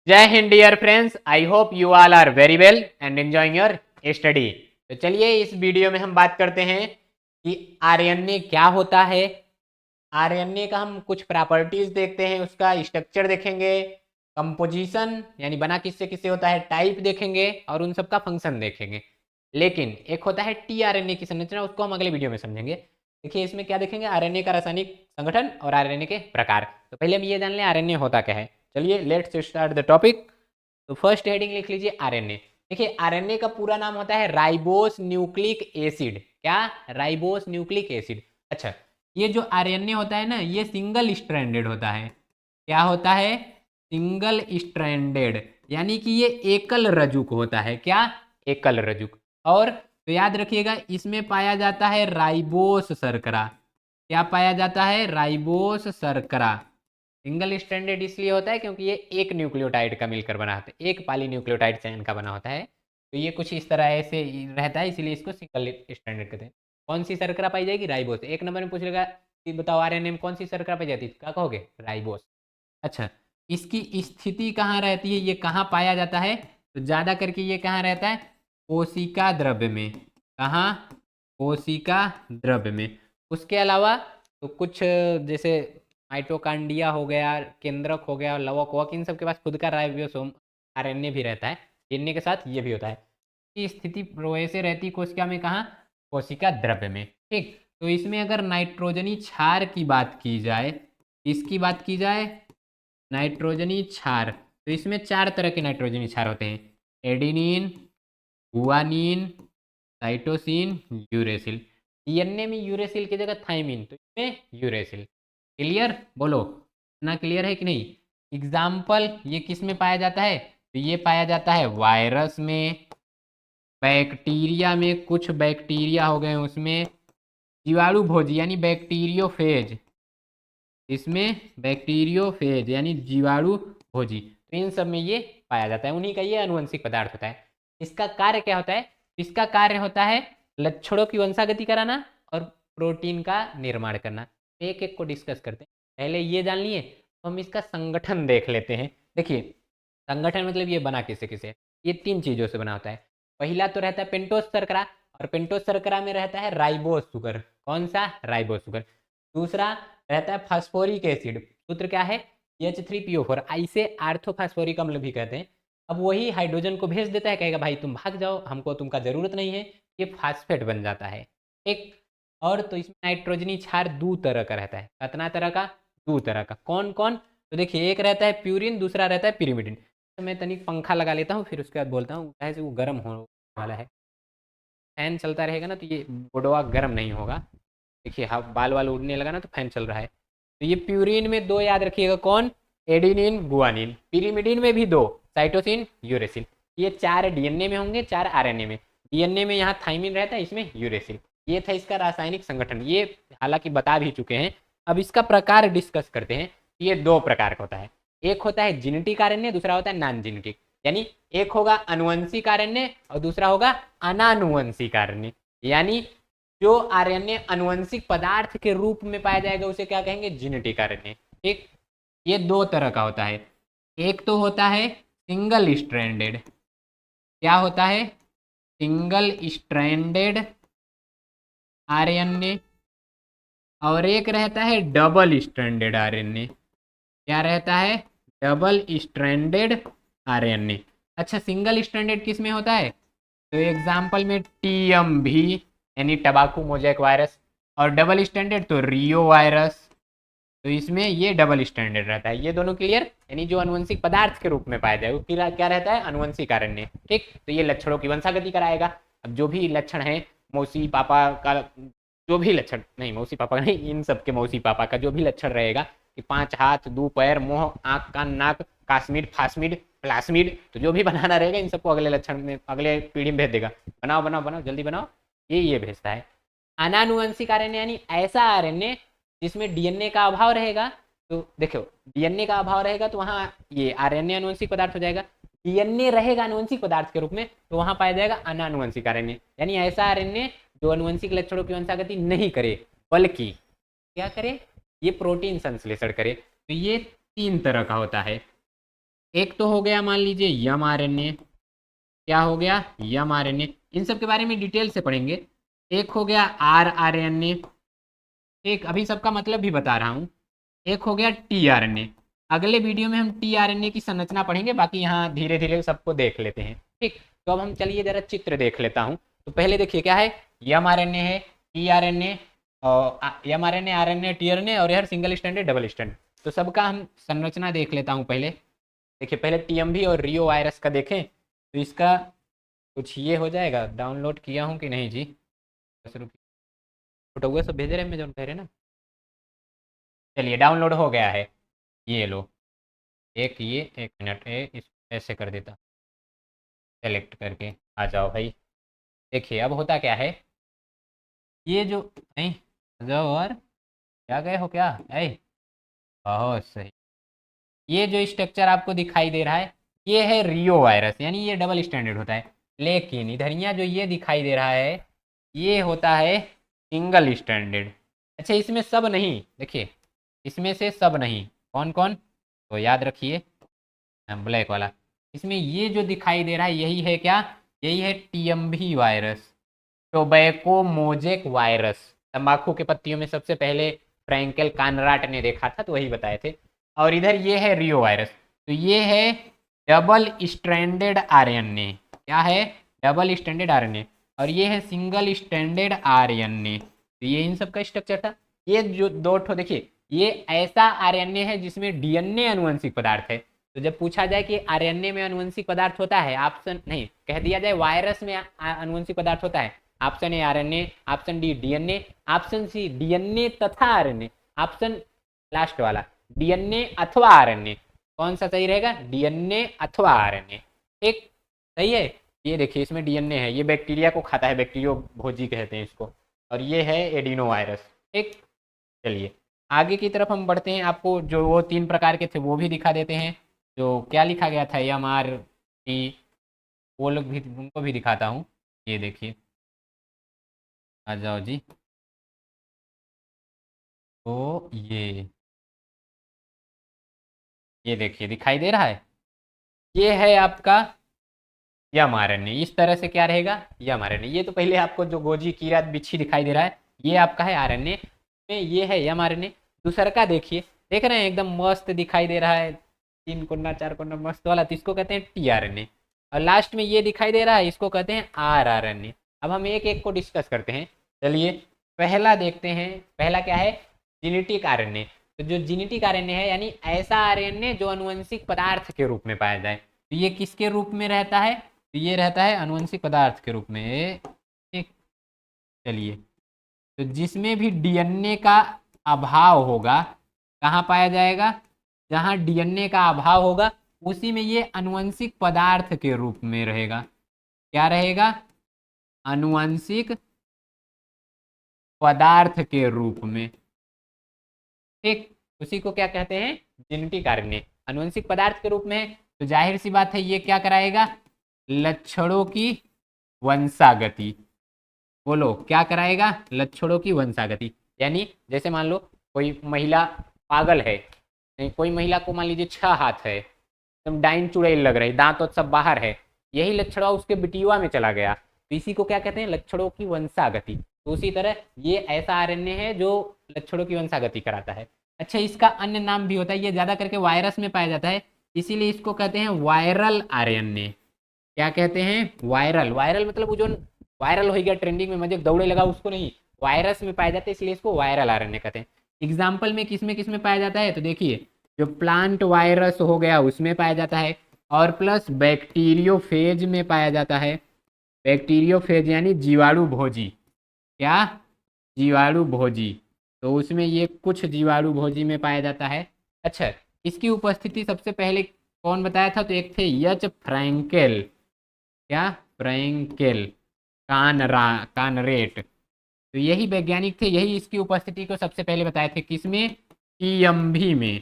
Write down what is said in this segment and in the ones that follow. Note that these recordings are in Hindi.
जय Hind dear friends, I hope you all are very well and enjoying your study. तो चलिए इस वीडियो में हम बात करते हैं कि आरएनए क्या होता है। आरएनए का हम कुछ प्रॉपर्टीज देखते हैं, उसका स्ट्रक्चर देखेंगे, कंपोजिशन यानी बना किससे किससे होता है, टाइप देखेंगे और उन सब का फंक्शन देखेंगे। लेकिन एक होता है टीआरएनए की संरचना, उसको हम अगले वीडियो में समझेंगे। देखिए इसमें क्या देखेंगे, आरएनए का रासायनिक संगठन और आरएनए के प्रकार। तो पहले हम ये जान लें आरएनए होता क्या है। चलिए लेट्स स्टार्ट द टॉपिक। तो फर्स्ट हेडिंग लिख लीजिए आरएनए। देखिए आरएनए का पूरा नाम होता है राइबोस न्यूक्लिक एसिड। क्या? Ribose nucleic acid. अच्छा, ये जो आरएनए होता है ना, ये सिंगल स्ट्रैंडेड होता है। क्या होता है? सिंगल स्ट्रैंडेड, यानी कि ये एकल रजुक होता है। क्या? एकल रजुक। और तो याद रखिएगा इसमें पाया जाता है राइबोस शर्करा। क्या पाया जाता है? राइबोस शर्करा। सिंगल स्ट्रैंडेड इसलिए होता है क्योंकि ये एक न्यूक्लियोटाइड का मिलकर बना होता है, एक पॉलीन्यूक्लियोटाइड चैन का बना होता है। तो ये कुछ इस तरह से रहता है, इसीलिए इसको सिंगल स्ट्रैंडेड कहते हैं। कौन सी शर्करा पाई जाएगी? राइबोस। एक नंबर में पूछ लेगा कि बताओ आरएनए में कौन सी शर्करा पाई जाती है, क्या कहोगे? राइबोस। अच्छा, इसकी स्थिति कहाँ रहती है, ये कहाँ पाया जाता है? तो ज़्यादा करके ये कहाँ रहता है? कोशिका द्रव्य में। कहाँ? कोशिका द्रव्य में। उसके अलावा तो कुछ जैसे माइटोकांडिया हो गया, केंद्रक हो गया, लवक वक, इन सब के पास खुद का राइबोसोम आरएनए भी रहता है। डीएनए के साथ ये भी होता है। की स्थिति वैसे रहती कोशिका में, कहाँ? कोशिका द्रव्य में। ठीक, तो इसमें अगर नाइट्रोजनी क्षार की बात की जाए, इसकी बात की जाए नाइट्रोजनी क्षार, तो इसमें 4 तरह के नाइट्रोजनी क्षार होते हैं। Adenine, guanine, cytosine, uracil. DNA में यूरेसिल की जगह थाइमिन, तो इसमें यूरेसिल। क्लियर? बोलो ना, क्लियर है कि नहीं? एग्जाम्पल ये किस में पाया जाता है? तो ये पाया जाता है वायरस में, बैक्टीरिया में, कुछ बैक्टीरिया हो गए उसमें, जीवाणु भोजी यानी बैक्टीरियोफेज, इसमें बैक्टीरियोफेज यानी जीवाणु भोजी, तो इन सब में ये पाया जाता है। उन्हीं का ये आनुवंशिक पदार्थ होता है। इसका कार्य क्या होता है? इसका कार्य होता है लक्षणों की वंशागति कराना और प्रोटीन का निर्माण करना। एक एक को डिस्कस करते हैं। पहले ये जान लिए तो हम इसका संगठन देख लेते हैं। देखिए संगठन मतलब ये बना किससे किससे? ये 3 चीज़ों से बना होता है। पहला तो रहता है पेंटोस शर्करा, और पेंटोस शर्करा में रहता है राइबोस शुगर। कौन सा? Ribose sugar. दूसरा रहता है फास्फोरिक एसिड, सूत्र क्या है? H3PO4, इसे आर्थोफास्फोरिक अम्ल भी कहते हैं। अब वही हाइड्रोजन को भेज देता है, कहेगा भाई तुम भाग जाओ, हमको तुमका जरूरत नहीं है, ये फास्फेट बन जाता है। एक और तो इसमें नाइट्रोजनी क्षार 2 तरह का रहता है। कितना तरह का? 2 तरह का। कौन कौन? तो देखिए एक रहता है प्यूरिन, दूसरा रहता है पिरिमिडिन। तो मैं तनिक पंखा लगा लेता हूँ, फिर उसके बाद बोलता हूँ, ऐसे वो गर्म हो वाला है। फैन चलता रहेगा ना तो ये बोडवा गर्म नहीं होगा। देखिए हाँ, बाल वाल उड़ने लगा ना तो फैन चल रहा है। तो ये प्यूरिन में 2 याद रखिएगा, कौन? Adenine, guanine. पिरिमिडिन में भी 2, साइटोसिन, यूरेसिल। ये 4 डीएनए में होंगे, 4 आरएनए में। डीएनए में यहाँ थाइमिन रहता है, इसमें यूरेसिल। ये था इसका रासायनिक संगठन, ये हालांकि बता भी चुके हैं। अब इसका प्रकार डिस्कस करते हैं। ये 2 प्रकार का होता है। एक होता है जेनेटिक आरएनए, दूसरा होता है नॉन जेनेटिक। यानी एक होगा अनुवंशिक आरएनए और दूसरा होगा अनानुवंशिक आरएनए। यानी जो आरएनए अनुवंशिक पदार्थ के रूप में पाया जाएगा उसे क्या कहेंगे? Genetic RNA. ठीक, ये 2 तरह का होता है। एक तो होता है सिंगल स्ट्रैंडेड। क्या होता है? Single stranded RNA. और एक रहता है डबल स्ट्रैंडेड आरएनए। क्या रहता है? Double stranded RNA. अच्छा, सिंगल स्ट्रैंडेड किस में होता है? तो एग्जाम्पल में टीएमवी यानी टबाकू मोजैक वायरस, और डबल स्टैंडर्ड तो रियो वायरस। तो इसमें ये डबल स्टैंडर्ड रहता है। ये दोनों क्लियर? यानी जो अनुवंशिक पदार्थ के रूप में पाया जाए वो क्या रहता है? अनुवंशिक आरएनए। ठीक, तो ये लक्षणों की वंशागति कराएगा। अब जो भी लक्षण है मौसी पापा का, जो भी लक्षण नहीं, मौसी पापा का नहीं, इन सब के मौसी पापा का जो भी लक्षण रहेगा कि 5 हाथ 2 पैर, मुंह, आंख, कान, नाक, काश्मीर, फास्मिड, प्लास्मिड, तो जो भी बनाना रहेगा इन सबको अगले लक्षण में, अगले पीढ़ी में भेज देगा। बनाओ बनाओ बनाओ, जल्दी बनाओ, ये भेजता है। अनानुवंशिक आरएनए यानी ऐसा आरएनए जिसमें डीएनए का अभाव रहेगा। तो देखो डीएनए का अभाव रहेगा तो वहाँ ये आरएनए अनुवंशिक पदार्थ हो जाएगा। डीएनए रहेगा अनुवंशिक पदार्थ के रूप में तो वहाँ पाया जाएगा अनानुवंशिक आरएनए। यानी ऐसा आरएनए जो अनुवंशिक लक्षणों की वंशागति नहीं करे, बल्कि क्या करे? ये प्रोटीन संश्लेषण करे। तो ये 3 तरह का होता है। एक तो हो गया मान लीजिए mRNA, क्या हो गया mRNA, इन सब के बारे में डिटेल से पढ़ेंगे। एक हो गया rRNA, एक अभी सबका मतलब भी बता रहा हूँ। एक हो गया tRNA, अगले वीडियो में हम tRNA की संरचना पढ़ेंगे, बाकी यहाँ धीरे धीरे सबको देख लेते हैं। ठीक, तो अब हम चलिए जरा चित्र देख लेता हूँ। तो पहले देखिए क्या है, mRNA है, tRNA और mRNA, RNA, tRNA और यार सिंगल स्टैंडर्ड डबल स्टैंडर्ड। तो सबका हम संरचना देख लेता हूँ पहले। देखिए पहले TMV और रियो वायरस का देखें, तो इसका कुछ ये हो जाएगा। डाउनलोड किया हूँ कि नहीं जी, बस रुकिए, फोटो सब भेज रहे हैं, मैं जो कह रहे ना। चलिए डाउनलोड हो गया है, ये लो। एक ये, एक मिनट, इस ऐसे कर देता, सेलेक्ट करके आ जाओ भाई। देखिए अब होता क्या है, ये जो नहीं, आ जाओ। और क्या गए हो क्या, ऐ बहुत सही। ये जो स्ट्रक्चर आपको दिखाई दे रहा है, ये है रियो वायरस, यानी ये डबल स्टैंडर्ड होता है। लेकिन इधर यहाँ जो ये दिखाई दे रहा है, ये होता है सिंगल स्टैंडर्ड। अच्छा इसमें सब नहीं, देखिए इसमें से सब नहीं, कौन कौन, तो याद रखिए ब्लैक वाला। इसमें ये जो दिखाई दे रहा है यही है क्या, यही है TMV virus, tobacco mosaic virus. तंबाकू के पत्तियों में सबसे पहले फ्रैंकेल कानराट ने देखा था, तो वही बताए थे। और इधर ये है रियो वायरस, तो ये है डबल स्ट्रैंडेड RNA। क्या है, डबल स्ट्रैंडेड RNA। और ये है सिंगल स्ट्रैंडेड RNA। तो ये इन सब का स्ट्रक्चर था। ये जो दो ठो देखिए, ये ऐसा RNA है जिसमें DNA अनुवंशिक पदार्थ है। तो जब पूछा जाए कि RNA में अनुवंशिक पदार्थ होता है, ऑप्शन नहीं, कह दिया जाए वायरस में अनुवंशिक पदार्थ होता है, option A RNA, option D DNA, option C DNA तथा RNA, ऑप्शन लास्ट वाला DNA अथवा RNA। कौन सा सही रहेगा, DNA अथवा RNA। ठीक, सही है। ये देखिए इसमें DNA है, ये बैक्टीरिया को खाता है, बैक्टीरियो भोजी कहते हैं इसको। और ये है एडिनो वायरस। ठीक, चलिए आगे की तरफ हम बढ़ते हैं। आपको जो वो 3 प्रकार के थे वो भी दिखा देते हैं। जो क्या लिखा गया था MRT, वो लोग भी, उनको भी दिखाता हूँ। ये देखिए, आ जाओ जी। तो ये देखिए दिखाई दे रहा है, ये है आपका mRNA। इस तरह से क्या रहेगा, mRNA। ये तो पहले आपको जो गोजी कीड़ा बिच्छी दिखाई दे रहा है, ये आपका है RNA में, ये है mRNA। दूसरा का देखिए, देख रहे हैं एकदम मस्त दिखाई दे रहा है, 3 कोना 4 कोना मस्त वाला, तो इसको कहते हैं tRNA। और लास्ट में ये दिखाई दे रहा है, इसको कहते हैं rRNA। अब हम एक एक को डिस्कस करते हैं। चलिए पहला देखते हैं, पहला क्या है, जेनेटिक RNA। तो जो जेनेटिक RNA है, यानी ऐसा RNA जो अनुवंशिक पदार्थ के रूप में पाया जाए। तो ये किसके रूप में रहता है, तो ये रहता है अनुवंशिक पदार्थ के रूप में। ठीक, चलिए तो जिसमें भी DNA का अभाव होगा, कहाँ पाया जाएगा, जहाँ DNA का अभाव होगा उसी में ये अनुवंशिक पदार्थ के रूप में रहेगा। क्या रहेगा, अनुवंशिक पदार्थ के रूप में। ठीक, उसी को क्या कहते हैं, जेनेटिक RNA। अनुवंशिक पदार्थ के रूप में है, तो जाहिर सी बात है ये क्या कराएगा, लक्षणों की वंशागति। बोलो क्या कराएगा, लक्षणों की वंशागति। यानी जैसे मान लो कोई महिला पागल है, नहीं कोई महिला को मान लीजिए 6 हाथ है, एकदम डाइन चुड़ैल लग रही, दांत और सब बाहर है, यही लक्षण उसके बिटिया में चला गया, तो इसी को क्या कहते हैं, लक्षणों की वंशागति। तो उसी तरह ये ऐसा RNA है जो लक्षणों की वंशागति कराता है। अच्छा इसका अन्य नाम भी होता है, ये ज्यादा करके वायरस में पाया जाता है, इसीलिए इसको कहते हैं वायरल RNA। क्या कहते हैं, वायरल। वायरल मतलब जो वायरल हो गया, ट्रेंडिंग में मजे दौड़े लगा, उसको नहीं, वायरस में पाया जाता है, इसलिए इसको वायरल RNA कहते हैं। एग्जाम्पल में किस में पाया जाता है, तो देखिए जो प्लांट वायरस हो गया उसमें पाया जाता है, और प्लस बैक्टीरियोफेज में पाया जाता है। बैक्टीरियोफेज यानी जीवाणु भोजी। क्या, जीवाणु भोजी, तो उसमें ये कुछ जीवाणु भोजी में पाया जाता है। अच्छा इसकी उपस्थिति सबसे पहले कौन बताया था, तो एक थे यच फ्रैंकेल। क्या, फ्रैंकेल कानरेट, तो यही वैज्ञानिक थे, यही इसकी उपस्थिति को सबसे पहले बताए थे, किसमें, TMV में,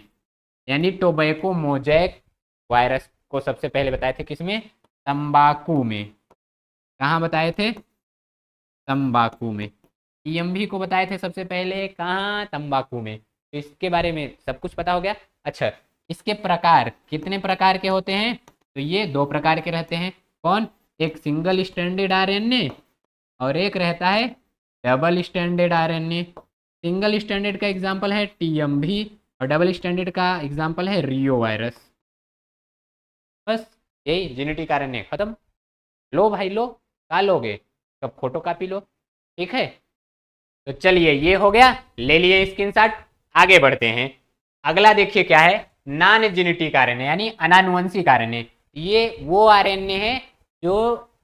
यानी टोबैको मोजैक वायरस को सबसे पहले बताए थे, किसमें, तंबाकू में। कहाँ बताए थे, तंबाकू में। TMV को बताए थे सबसे पहले कहाँ, तंबाकू में। तो इसके बारे में सब कुछ पता हो गया। अच्छा इसके प्रकार कितने प्रकार के होते हैं? तो ये 2 प्रकार के रहते हैं। कौन? एक सिंगल स्ट्रैंडेड आरएनए और एक रहता है double stranded RNA. Single stranded का एग्जांपल है टीएमवी और डबल स्ट्रैंडेड का एग्जांपल है रियो वायरस। बस यही जेनेटिक आरएनए खत्म। लो भाई लो, क्या लोगे? सब फोटो कापी लो, ठीक है। तो चलिए ये हो गया, ले लिए स्क्रीनशॉट। आगे बढ़ते हैं। अगला देखिए क्या है, नॉन जेनेटिक आरएनए यानी अनानुवंशिक आरएनए। ये वो आरएनए है जो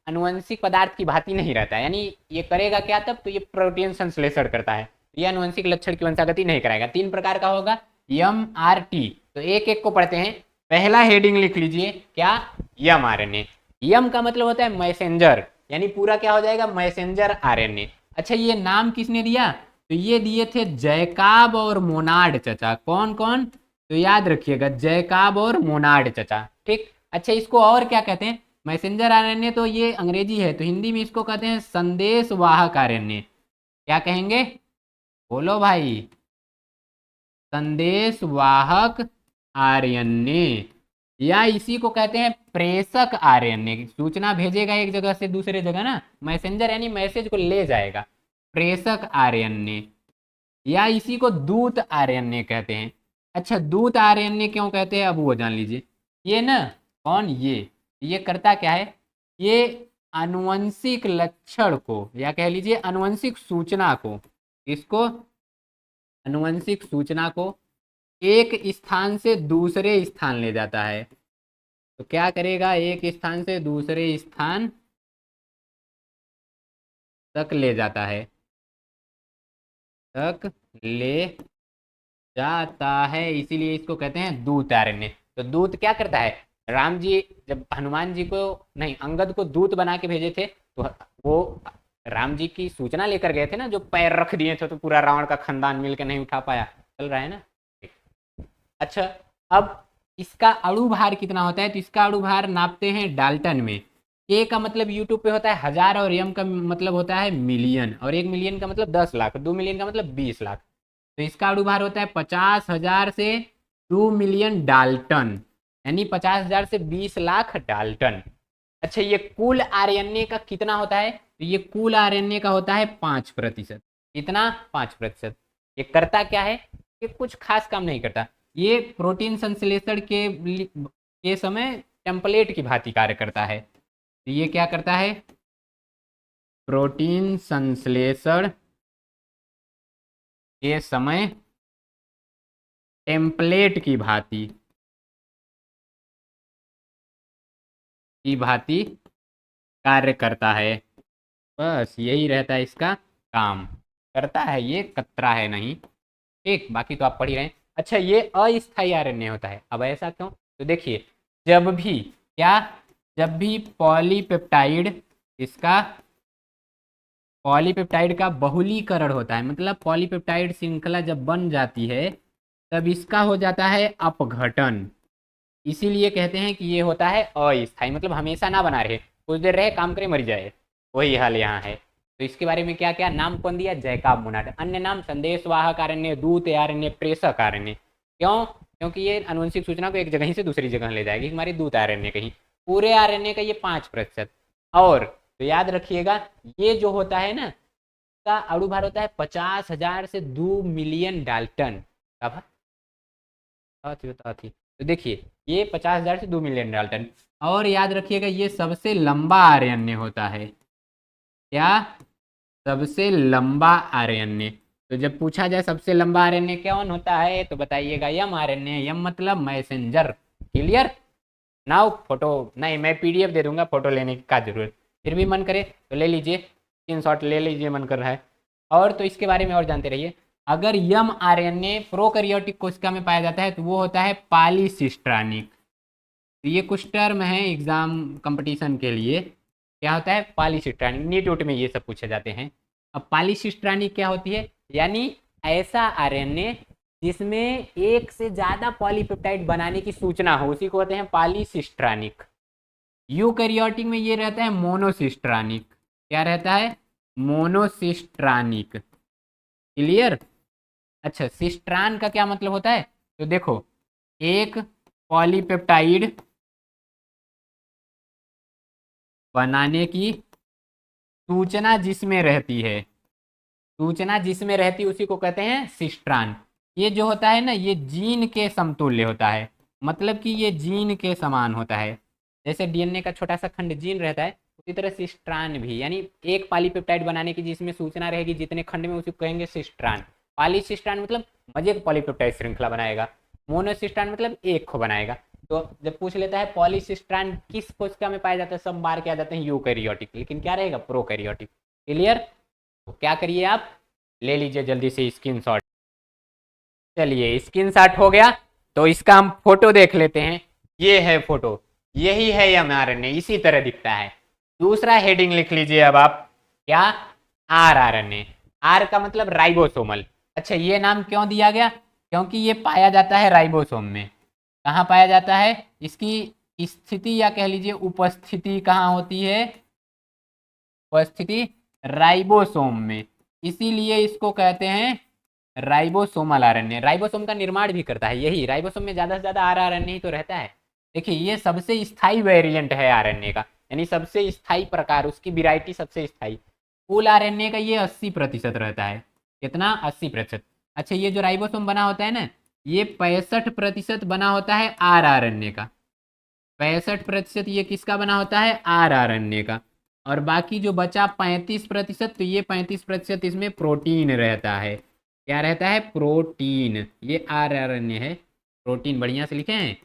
अनुवंशिक पदार्थ की भांति नहीं रहता है, यानी ये करेगा क्या तब? तो ये प्रोटीन संश्लेषण करता है, ये अनुवंशिक लक्षण की वंशागति नहीं कराएगा। 3 प्रकार का होगा, MRT। तो एक एक को पढ़ते हैं। पहला हेडिंग लिख लीजिए, क्या? यम आरएनए। यम का मतलब होता है मैसेंजर, यानी पूरा क्या हो जाएगा? Messenger RNA. अच्छा, ये नाम किसने दिया? तो ये दिए थे जैकाब और मोनार्ड चचा। कौन कौन? तो याद रखिएगा, जैकाब और मोनार्ड चचा, ठीक। अच्छा, इसको और क्या कहते हैं? मैसेंजर आरएनए तो ये अंग्रेजी है, तो हिंदी में इसको कहते हैं संदेश वाहक आरएनए। क्या कहेंगे? बोलो भाई। संदेश वाहक आरएनए, या इसी को कहते हैं प्रेषक आरएनए। सूचना भेजेगा एक जगह से दूसरे जगह ना, मैसेंजर यानी मैसेज को ले जाएगा। प्रेषक आरएनए, या इसी को दूत आरएनए कहते हैं। अच्छा, दूत आरएनए क्यों कहते हैं अब वो जान लीजिए। ये ना, कौन? ये करता क्या है? ये आनुवंशिक लक्षण को, या कह लीजिए आनुवंशिक सूचना को, इसको आनुवंशिक सूचना को एक स्थान से दूसरे स्थान ले जाता है। तो क्या करेगा? एक स्थान से दूसरे स्थान तक ले जाता है, तक ले जाता है, इसीलिए इसको कहते हैं दूत आरएनए। तो दूत क्या करता है? राम जी जब हनुमान जी को नहीं, अंगद को दूत बना के भेजे थे, तो वो राम जी की सूचना लेकर गए थे ना, जो पैर रख दिए थे तो पूरा रावण का खानदान मिलकर नहीं उठा पाया। चल रहा है ना? अच्छा, अब इसका अणु भार कितना होता है? तो इसका अणु भार नापते हैं डाल्टन में। के का मतलब यूट्यूब पे होता है 1000 और एम का मतलब होता है मिलियन, और 1 मिलियन का मतलब 10 लाख, 2 मिलियन का मतलब 20 लाख। तो इसका अणु भार होता है 50,000 से 2 मिलियन डाल्टन, यानी 50,000 से 20 लाख डाल्टन। अच्छा, ये कुल आरएनए का कितना होता है? तो ये कुल आरएनए का होता है 5%। कितना? 5%। ये करता क्या है? ये कुछ खास काम नहीं करता, ये प्रोटीन संश्लेषण के समय टेम्पलेट की भांति कार्य करता है। तो ये क्या करता है? प्रोटीन संश्लेषण के समय टेम्पलेट की भांति कार्य करता है। बस यही रहता है इसका काम, करता है, ये कतरा है नहीं, ठीक। बाकी तो आप पढ़ ही रहे हैं। अच्छा, ये अस्थायी आरएनए होता है। अब ऐसा क्यों? तो देखिए, जब भी क्या, जब भी पॉलीपेप्टाइड, इसका पॉलीपेप्टाइड का बहुलीकरण होता है, मतलब पॉलीपेप्टाइड श्रृंखला जब बन जाती है, तब इसका हो जाता है अपघटन। इसीलिए कहते हैं कि ये होता है अस्थायी, मतलब हमेशा ना बना रहे, कुछ देर रहे, काम करे, मर जाए। वही हाल यहाँ है। तो इसके बारे में क्या क्या नाम कौन दिया? जैकाब मोनार्ड। अन्य नाम संदेशवाहक आरएनए, दूत आरएनए, प्रेषक आरएनए। क्यों? क्योंकि ये आनुवंशिक सूचना को एक जगह से दूसरी जगह ले जाएगी, हमारी दूत आरएनए कहीं। पूरे आरएनए का ये 5%। और तो याद रखिएगा, ये जो होता है ना, का अणु भार होता है 50,000 से 2 मिलियन डाल्टन। तो देखिए, ये 50,000 से 2 मिलियन डाल्टन। और याद रखिएगा, ये सबसे लंबा आरएनए होता है। क्या? सबसे लंबा आरएनए। तो जब पूछा जाए सबसे लंबा आरएनए कौन होता है, तो बताइएगा यम आरएनए। यम मतलब मैसेंजर। क्लियर? नाउ फोटो नहीं, मैं पीडीएफ दे दूंगा, फोटो लेने की क्या जरूरत। फिर भी मन करे तो ले लीजिए, स्क्रीनशॉट ले लीजिए, मन कर रहा है। और तो इसके बारे में और जानते रहिए। अगर यम आरएनए प्रोकैरियोटिक कोशिका में पाया जाता है, तो वो होता है पॉलीसिस्ट्रानिक। तो ये कुछ टर्म है एग्जाम कंपटीशन के लिए। क्या होता है? पॉलीसिस्ट्रानिक। नीट उट में ये सब पूछे जाते हैं। अब पॉलीसिस्ट्रानिक क्या होती है? यानी ऐसा आरएनए जिसमें एक से ज्यादा पॉलीपेप्टाइड बनाने की सूचना हो, उसी को कहते हैं पॉलीसिस्ट्रानिक। यूकैरियोटिक में ये रहता है मोनोसिस्ट्रानिक। क्या रहता है? मोनोसिस्ट्रानिक। क्लियर? अच्छा, सिस्ट्रान का क्या मतलब होता है? तो देखो, एक पॉलीपेप्टाइड बनाने की सूचना जिसमें रहती है, सूचना जिसमें रहती है उसी को कहते हैं सिस्ट्रान। ये जो होता है ना, ये जीन के समतुल्य होता है, मतलब कि ये जीन के समान होता है। जैसे डीएनए का छोटा सा खंड जीन रहता है, उसी तरह सिस्ट्रान भी, यानी एक पॉलीपेप्टाइड बनाने की जिसमें सूचना रहेगी जितने खंड में, उसी को कहेंगे सिस्ट्रान। पॉलीसिस्ट्रान मतलब मजे पॉलीपेप्टाइड श्रृंखला बनाएगा, मोनोसिस्ट्रान मतलब एक को बनाएगा। तो जब पूछ लेता है पॉलीसिस्ट्रान किस कोशिका में पाया जाता है, सब बार के आ जाते हैं यूकैरियोटिक, लेकिन क्या रहेगा प्रोकैरियोटिक। क्लियर? तो क्या करिए आप, ले लीजिए जल्दी से स्क्रीनशॉट। चलिए स्क्रीनशॉट हो गया, तो इसका हम फोटो देख लेते हैं। ये है फोटो, यही है एमआरएनए, इसी तरह दिखता है। दूसरा हेडिंग लिख लीजिए अब आप, क्या, आरआरएनए। आर का मतलब राइबोसोमल। अच्छा, ये नाम क्यों दिया गया? क्योंकि ये पाया जाता है राइबोसोम में। कहाँ पाया जाता है? इसकी स्थिति या कह लीजिए उपस्थिति कहाँ होती है? उपस्थिति राइबोसोम में, इसीलिए इसको कहते हैं राइबोसोमल आरएनए। राइबोसोम का निर्माण भी करता है यही, राइबोसोम में ज़्यादा से ज़्यादा आरआरएनए ही तो रहता है। देखिए ये सबसे स्थायी वेरिएंट है आरएनए का, यानी सबसे स्थायी प्रकार, उसकी वेराइटी सबसे स्थायी। कुल आरएनए का ये 80% रहता है। कितना? 80%। अच्छा, ये जो राइबोसोम बना होता है ना, ये 65% बना होता है आरआरएनए का। 65% ये किसका बना होता है? आरआरएनए का। और बाकी जो बचा 35%, तो ये 35% इसमें प्रोटीन रहता है। क्या रहता है? प्रोटीन। ये आरआरएनए है, प्रोटीन। बढ़िया से लिखे हैं,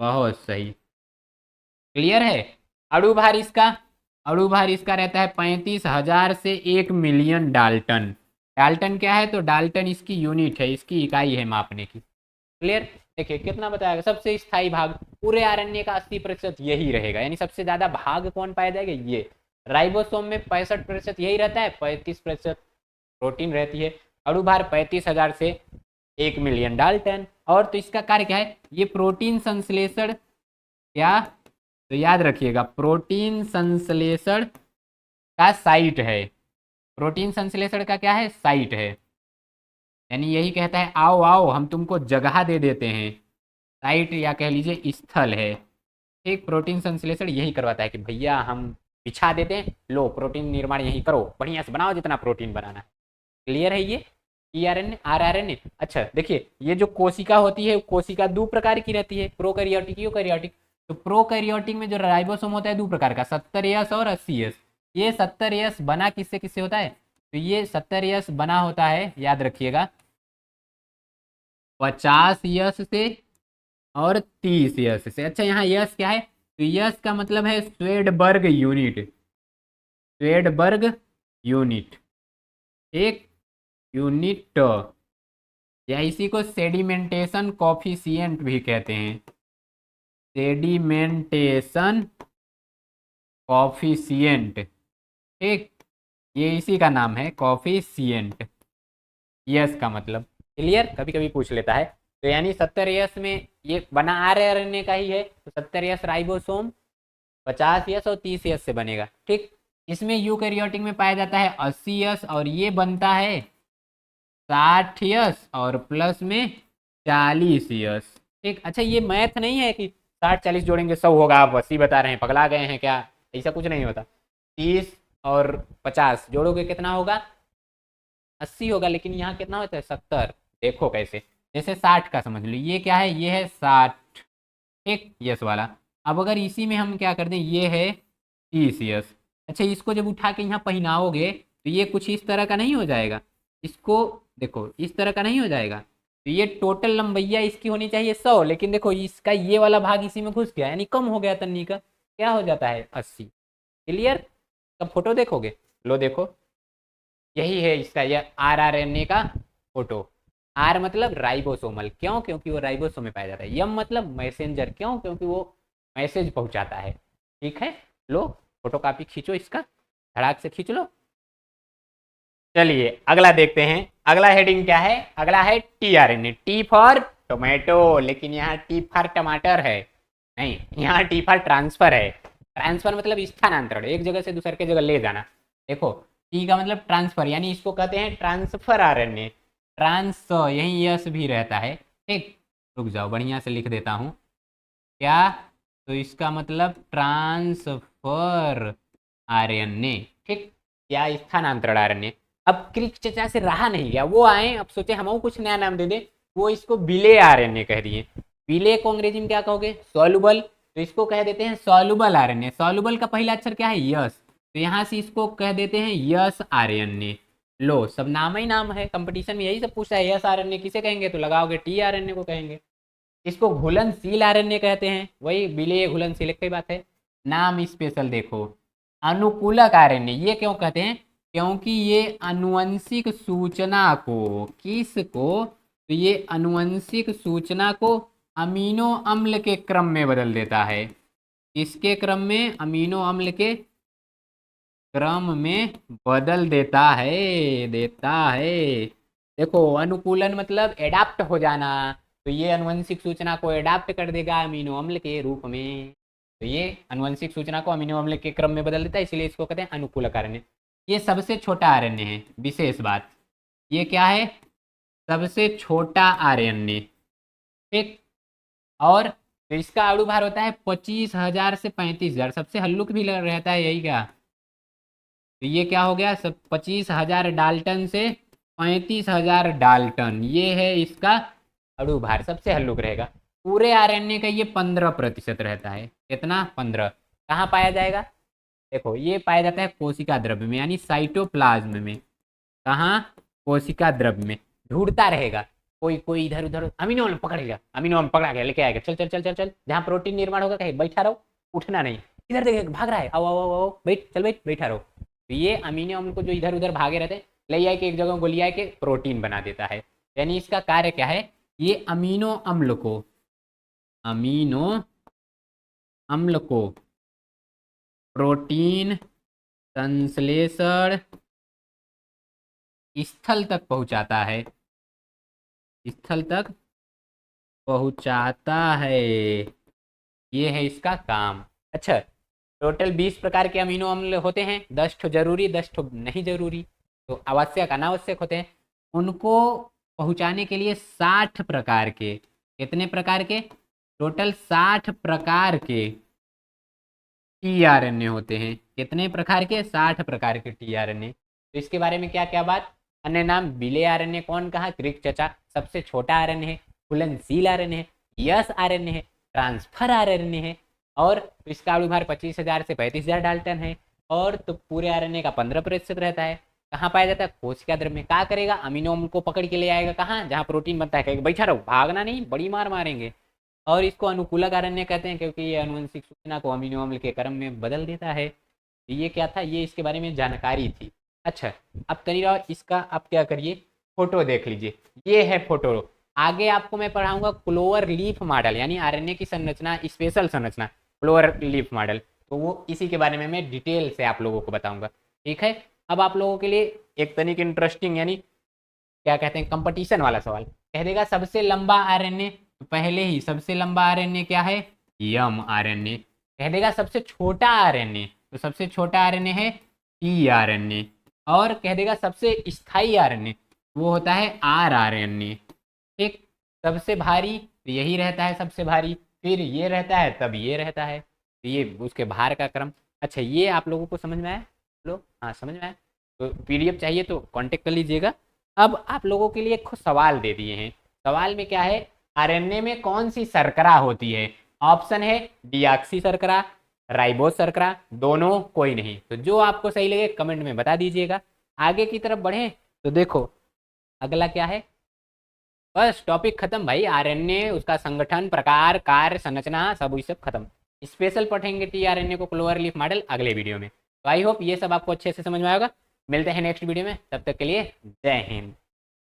बहुत सही। क्लियर है? अणु भार इसका, अणु भार इसका रहता है 35,000 से 1 मिलियन डाल्टन। डाल्टन क्या है? तो डाल्टन इसकी यूनिट है, इसकी इकाई है मापने की। क्लियर? देखिए कितना बताएगा, सबसे स्थायी भाग पूरे आरएनए का 80% यही रहेगा, यानी सबसे ज्यादा भाग कौन पाया जाएगा? ये राइबोसोम में 65% यही रहता है, 35% प्रोटीन रहती है। अणु भार 35,000 से 1 मिलियन डाल्टन। और तो इसका कार्य क्या है? ये प्रोटीन संश्लेषण, क्या, तो याद रखिएगा प्रोटीन संश्लेषण का साइट है। प्रोटीन संश्लेषण का क्या है? साइट है। यानी यही कहता है आओ आओ हम तुमको जगह दे देते हैं, साइट या कह लीजिए स्थल है। ठीक, प्रोटीन संश्लेषण यही करवाता है कि भैया हम बिछा देते हैं, लो प्रोटीन निर्माण यही करो, बढ़िया से बनाओ जितना प्रोटीन बनाना है। क्लियर है ये टीआरएनए आरआरएनए? अच्छा देखिए, ये जो कोशिका होती है, कोशिका दो प्रकार की रहती है, प्रोकैरियोटिक यूकैरियोटिक। तो प्रोकैरियोटिक में जो राइबोसोम होता है दो प्रकार का, 70S और 80S। ये 70S बना किससे किससे होता है? तो ये 70S बना होता है, याद रखिएगा, 50S से और 30S से। अच्छा, यहाँ यस क्या है? तो यस का मतलब है स्वेडबर्ग यूनिट, स्वेडबर्ग यूनिट, एक यूनिट, या इसी को सेडिमेंटेशन कॉफिशिएंट भी कहते हैं। सेडिमेंटेशन कॉफिशिएंट, ठीक, ये इसी का नाम है कॉफिशिएंट, यस का मतलब। क्लियर? कभी कभी पूछ लेता है। तो यानी 70S में ये बना आरएनए का ही है, तो 70S राइबोसोम, 50S और 30S से बनेगा। ठीक, इसमें यूकैरियोटिक में पाया जाता है 80S, और ये बनता है 60S और प्लस में 40S। ठीक, अच्छा ये मैथ नहीं है कि 60 40 जोड़ेंगे 100 होगा, आप 80 बता रहे हैं, पगला गए हैं क्या? ऐसा कुछ नहीं होता। 30 और 50 जोड़ोगे कितना होगा? 80 होगा, लेकिन यहाँ कितना होता है? 70। देखो कैसे, जैसे 60 का समझ लो, ये क्या है? ये है 60, ठीक, यस वाला। अब अगर इसी में हम क्या कर दें, ये है 30S। अच्छा, इसको जब उठा के यहाँ पहनाओगे तो ये कुछ इस तरह का नहीं हो जाएगा? इसको देखो, इस तरह का नहीं हो जाएगा? तो ये टोटल लंबैया इसकी होनी चाहिए 100, लेकिन देखो इसका ये वाला भाग इसी में घुस गया, यानी कम हो गया तन्नी का, क्या हो जाता है? 80। क्लियर? तब फोटो देखोगे, लो देखो, यही है इसका, यह आरआरएनए का फोटो। आर मतलब राइबोसोमल, क्यों? क्योंकि वो राइबोसोम में पाया जाता है। यम मतलब मैसेंजर, क्यों? क्योंकि वो मैसेज पहुंचाता है। ठीक है, लो फोटो कॉपी खींचो, इसका धड़ाक से खींच लो। चलिए अगला देखते हैं, अगला हेडिंग क्या है? अगला है टीआरएनए, टी फॉर टोमेटो, लेकिन यहाँ टी फॉर टमाटर है नहीं, यहाँ टी फॉर ट्रांसफर है। ट्रांसफर मतलब स्थानांतरण, एक जगह से दूसरे जगह ले जाना। देखो टी का मतलब ट्रांसफर, यानी इसको कहते हैं ट्रांसफर आरएनए, ट्रांस, यही यस भी रहता है। ठीक, रुक जाओ बढ़िया से लिख देता हूँ, क्या, तो इसका मतलब ट्रांसफर आरएनए, ठीक, या स्थानांतरण आरएनए। अब क्रिक चचा से रहा नहीं गया, वो आए, अब सोचे हम कुछ नया नाम दे दे, वो इसको बिले आरएनए कह दिए। बिले को अंग्रेजी में क्या कहोगे, सॉल्युबल, तो इसको कह देते हैं सॉल्युबल आरएनए। सॉल्युबल का पहला अक्षर क्या है, यस, तो यहाँ से इसको कह देते हैं यस आरएनए। लो, सब नाम ही नाम है, कंपटीशन में यही सब पूछा है, यस आरएनए किसे कहेंगे, तो लगाओगे टी आरएनए को कहेंगे। इसको घुलनशील आरएनए कहते हैं, वही विलेय घुलनशील एक ही बात है। नाम स्पेशल देखो, अनुकूलक आरएनए, ये क्यों कहते हैं, क्योंकि ये अनुवंशिक सूचना को, किसको, तो ये अनुवंशिक सूचना को अमीनो अम्ल के क्रम में बदल देता है। इसके क्रम में, अमीनो अम्ल के क्रम में बदल देता है। देखो, अनुकूलन मतलब एडाप्ट हो जाना, तो ये अनुवंशिक सूचना को एडाप्ट कर देगा अमीनो अम्ल के रूप में, तो ये अनुवंशिक सूचना को अमीनो अम्ल के क्रम में बदल देता है, इसलिए इसको कहते हैं अनुकूलक आरएनए। ये सबसे छोटा आरएनए है, विशेष बात, ये क्या है, सबसे छोटा आरएनए, ठीक। और तो इसका अणु भार होता है 25,000 से 35,000, सबसे हल्लुक भी रहता है यही क्या, तो ये क्या हो गया, सब 25,000 डाल्टन से 35,000 डाल्टन, ये है इसका अणु भार, सबसे हल्लुक रहेगा। पूरे आरएनए का ये 15% रहता है, कितना, 15। कहाँ पाया जाएगा, देखो ये पाया जाता है कोशिका द्रव्य में, यानी साइटोप्लाज्म में। कहाँ, कोशिका द्रव्य में, ढूंढता रहेगा, कोई कोई इधर उधर अमीनो अम्ल पकड़ लिया, अमीनो अम्ल पकड़ा गया, लेके आएगा, चल चल चल चल चल, जहाँ प्रोटीन निर्माण होगा कहीं बैठा रहो, उठना नहीं, इधर देखिए भाग रहा है, आओ आओ आओ, बैठ, चल बैठ, बैठा रहो। तो ये अमीनो अम्ल को जो इधर उधर भागे रहते हैं, ले आए के एक जगह को ले आए के प्रोटीन बना देता है। यानी इसका कार्य क्या है, ये अमीनो अम्ल को, अमीनो अम्ल को प्रोटीन संश्लेषण स्थल तक पहुंचाता है, स्थल तक पहुंचाता है, ये है इसका काम। अच्छा, टोटल 20 प्रकार के अमीनो अम्ल होते हैं, 10 ठो जरूरी, 10 ठो नहीं जरूरी, तो आवश्यक अनावश्यक होते हैं। उनको पहुंचाने के लिए 60 प्रकार के, कितने प्रकार के, टोटल 60 प्रकार के टीआरएनए होते हैं। कितने प्रकार के, 60 प्रकार के टीआरएनए। तो इसके बारे में क्या क्या बात, अन्य नाम विलेय आरएनए, कौन कहा, क्रिक चचा, सबसे छोटा आरएनए है, घुलनशील आरएनए है, यस आरएनए है, ट्रांसफर आरएनए है, और तो इसका अणु भार 25,000 से 35,000 डाल्टन है, और तो पूरे आरएनए का 15% रहता है। कहाँ पाया जाता है, कोशिका द्रव्य में। क्या करेगा, अमीनो अम्ल को पकड़ के ले आएगा, कहाँ, जहाँ प्रोटीन बनता है, कहेगा बैठा रहो, भागना नहीं, बड़ी मार मारेंगे। और इसको अनुकूलक आरएनए कहते हैं, क्योंकि ये अनुवंशिक सूचना को अमीनो अम्ल के क्रम में बदल देता है। तो ये क्या था, ये इसके बारे में जानकारी थी। अच्छा, अब तनीराव इसका आप क्या करिए, फोटो देख लीजिए, ये है फोटो। आगे आपको मैं पढ़ाऊंगा क्लोवर लीफ मॉडल, यानी आरएनए की संरचना, स्पेशल संरचना, क्लोवर लीफ मॉडल, तो वो इसी के बारे में मैं डिटेल से आप लोगों को बताऊंगा, ठीक है। अब आप लोगों के लिए एक तरीके इंटरेस्टिंग, यानी क्या कहते हैं, कंपटीशन वाला सवाल कह देगा, सबसे लंबा आरएनए, तो पहले ही सबसे लंबा आरएनए क्या है, यम आरएनए। कह देगा सबसे छोटा आरएनए, तो सबसे छोटा आरएनए है टी आरएनए। और कह देगा सबसे स्थायी आरएनए, वो होता है आर आरएनए, ठीक। सबसे भारी, तो यही रहता है सबसे भारी, फिर ये रहता है, तब ये रहता है, तो ये उसके भार का क्रम। अच्छा, ये आप लोगों को समझ में आया, लो, हाँ समझ में आया, तो पीडीएफ चाहिए तो कांटेक्ट कर लीजिएगा। अब आप लोगों के लिए एक सवाल दे दिए हैं, सवाल में क्या है, आरएनए में कौन सी शर्करा होती है। ऑप्शन है डीऑक्सी शर्करा, राइबोस शर्करा, दोनों, कोई नहीं। तो जो आपको सही लगे कमेंट में बता दीजिएगा। आगे की तरफ बढ़े तो देखो अगला क्या है, बस टॉपिक खत्म भाई, आरएनए, उसका संगठन, प्रकार, कार्य, संरचना, सब सब खत्म। स्पेशल पढ़ेंगे टीआरएनए को, क्लोवर लीफ मॉडल, अगले वीडियो में। तो आई होप ये सब आपको अच्छे से समझ में आएगा। मिलते हैं नेक्स्ट वीडियो में, तब तक के लिए जय हिंद।